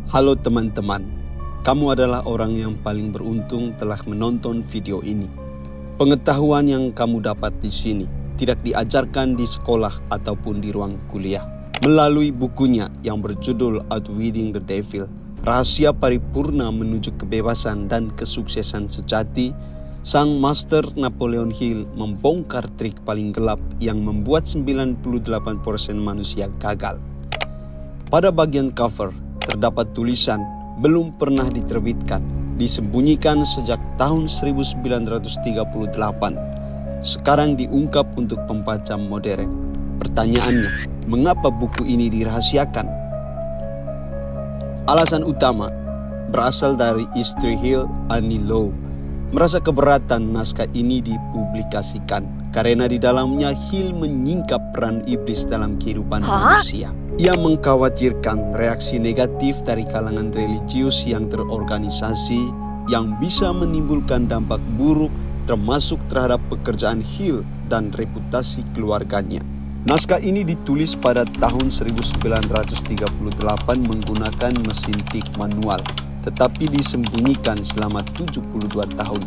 Halo teman-teman, kamu adalah orang yang paling beruntung telah menonton video ini. Pengetahuan yang kamu dapat di sini tidak diajarkan di sekolah ataupun di ruang kuliah. Melalui bukunya yang berjudul Outwitting the Devil, Rahasia Paripurna Menuju Kebebasan dan Kesuksesan Sejati, sang Master Napoleon Hill membongkar trik paling gelap yang membuat 98% manusia gagal. Pada bagian cover, terdapat tulisan belum pernah diterbitkan, disembunyikan sejak tahun 1938. Sekarang diungkap untuk pembaca modern. Pertanyaannya, mengapa buku ini dirahasiakan? Alasan utama berasal dari istri Hill, Annie Louw, merasa keberatan naskah ini dipublikasikan karena di dalamnya Hill menyingkap peran iblis dalam kehidupan manusia. Ia mengkhawatirkan reaksi negatif dari kalangan religius yang terorganisasi yang bisa menimbulkan dampak buruk termasuk terhadap pekerjaan Hill dan reputasi keluarganya. Naskah ini ditulis pada tahun 1938 menggunakan mesin tik manual, tetapi disembunyikan selama 72 tahun.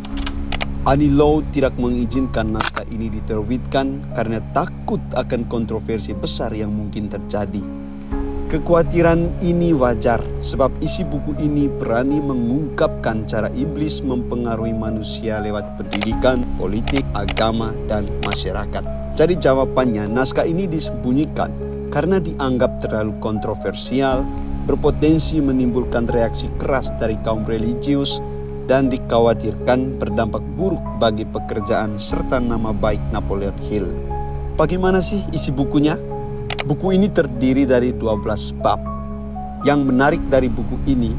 Annie Louw tidak mengizinkan naskah ini diterbitkan karena takut akan kontroversi besar yang mungkin terjadi. Kekhawatiran ini wajar sebab isi buku ini berani mengungkapkan cara iblis mempengaruhi manusia lewat pendidikan, politik, agama, dan masyarakat. Jadi jawabannya, naskah ini disembunyikan karena dianggap terlalu kontroversial, berpotensi menimbulkan reaksi keras dari kaum religius, dan dikhawatirkan berdampak buruk bagi pekerjaan serta nama baik Napoleon Hill. Bagaimana sih isi bukunya? Buku ini terdiri dari 12 bab. Yang menarik dari buku ini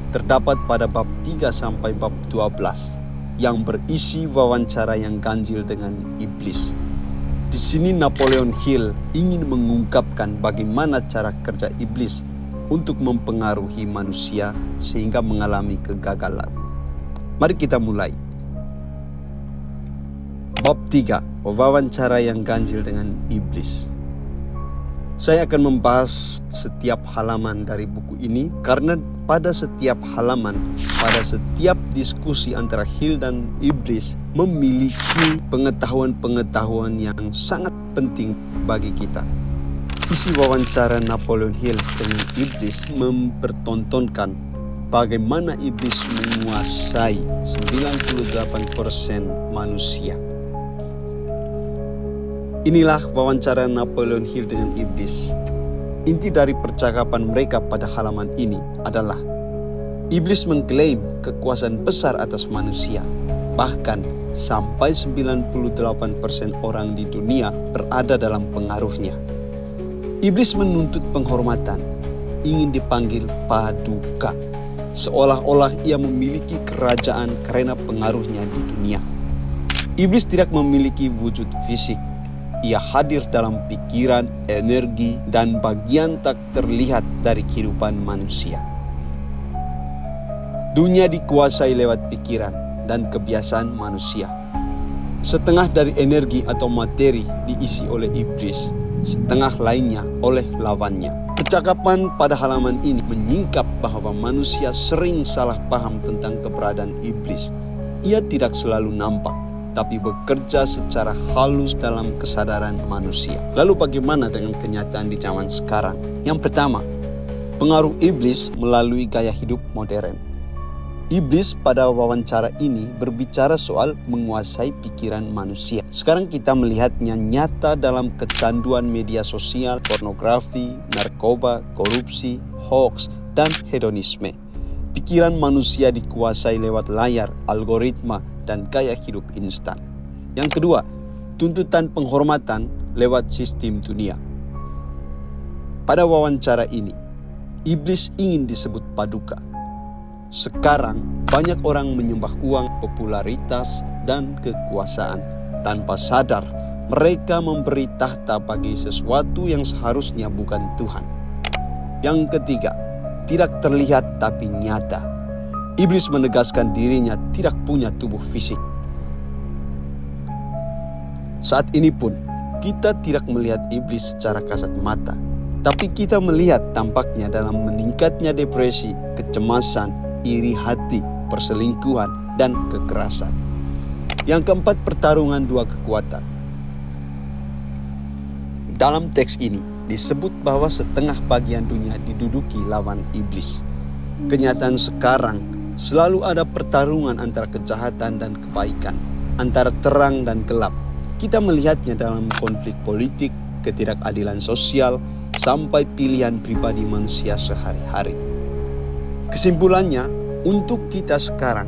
terdapat pada bab 3 sampai bab 12 yang berisi wawancara yang ganjil dengan iblis. Di sini Napoleon Hill ingin mengungkapkan bagaimana cara kerja iblis untuk mempengaruhi manusia sehingga mengalami kegagalan. Mari kita mulai. Bab 3, wawancara yang ganjil dengan iblis. Saya akan membahas setiap halaman dari buku ini karena pada setiap halaman, pada setiap diskusi antara Hill dan iblis memiliki pengetahuan-pengetahuan yang sangat penting bagi kita. Isi wawancara Napoleon Hill dengan iblis mempertontonkan bagaimana iblis menguasai 98% manusia. Inilah wawancara Napoleon Hill dengan iblis. Inti dari percakapan mereka pada halaman ini adalah iblis mengklaim kekuasaan besar atas manusia. Bahkan sampai 98% orang di dunia berada dalam pengaruhnya. Iblis menuntut penghormatan, ingin dipanggil paduka, seolah-olah ia memiliki kerajaan karena pengaruhnya di dunia. Iblis tidak memiliki wujud fisik. Ia hadir dalam pikiran, energi, dan bagian tak terlihat dari kehidupan manusia. Dunia dikuasai lewat pikiran dan kebiasaan manusia. Setengah dari energi atau materi diisi oleh iblis, setengah lainnya oleh lawannya. Percakapan pada halaman ini menyingkap bahwa manusia sering salah paham tentang keberadaan iblis. Ia tidak selalu nampak, tapi bekerja secara halus dalam kesadaran manusia. Lalu bagaimana dengan kenyataan di zaman sekarang? Yang pertama, pengaruh iblis melalui gaya hidup modern. Iblis pada wawancara ini berbicara soal menguasai pikiran manusia. Sekarang kita melihatnya nyata dalam kecanduan media sosial, pornografi, narkoba, korupsi, hoax, dan hedonisme. Pikiran manusia dikuasai lewat layar, algoritma, dan gaya hidup instan. Yang kedua, tuntutan penghormatan lewat sistem dunia. Pada wawancara ini, iblis ingin disebut paduka. Sekarang, banyak orang menyembah uang, popularitas, dan kekuasaan. Tanpa sadar, mereka memberi tahta bagi sesuatu yang seharusnya bukan Tuhan. Yang ketiga, tidak terlihat tapi nyata. Iblis menegaskan dirinya tidak punya tubuh fisik. Saat ini pun, kita tidak melihat iblis secara kasat mata. Tapi kita melihat tampaknya dalam meningkatnya depresi, kecemasan, iri hati, perselingkuhan, dan kekerasan. Yang keempat, pertarungan dua kekuatan. Dalam teks ini disebut bahwa setengah bagian dunia diduduki lawan iblis. Kenyataan sekarang selalu ada pertarungan antara kejahatan dan kebaikan, antara terang dan gelap. Kita melihatnya dalam konflik politik, ketidakadilan sosial, sampai pilihan pribadi manusia sehari-hari. Kesimpulannya, untuk kita sekarang,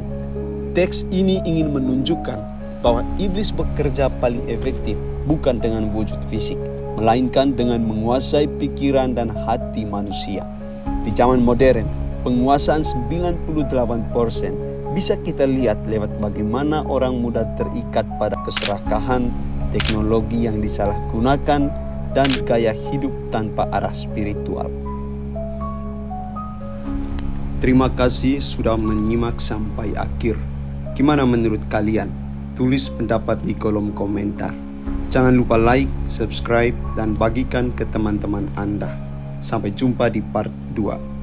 teks ini ingin menunjukkan bahwa iblis bekerja paling efektif bukan dengan wujud fisik, melainkan dengan menguasai pikiran dan hati manusia. Di zaman modern, penguasaan 98% bisa kita lihat lewat bagaimana orang mudah terikat pada keserakahan, teknologi yang disalahgunakan, dan gaya hidup tanpa arah spiritual. Terima kasih sudah menyimak sampai akhir. Gimana menurut kalian? Tulis pendapat di kolom komentar. Jangan lupa like, subscribe, dan bagikan ke teman-teman Anda. Sampai jumpa di part 2.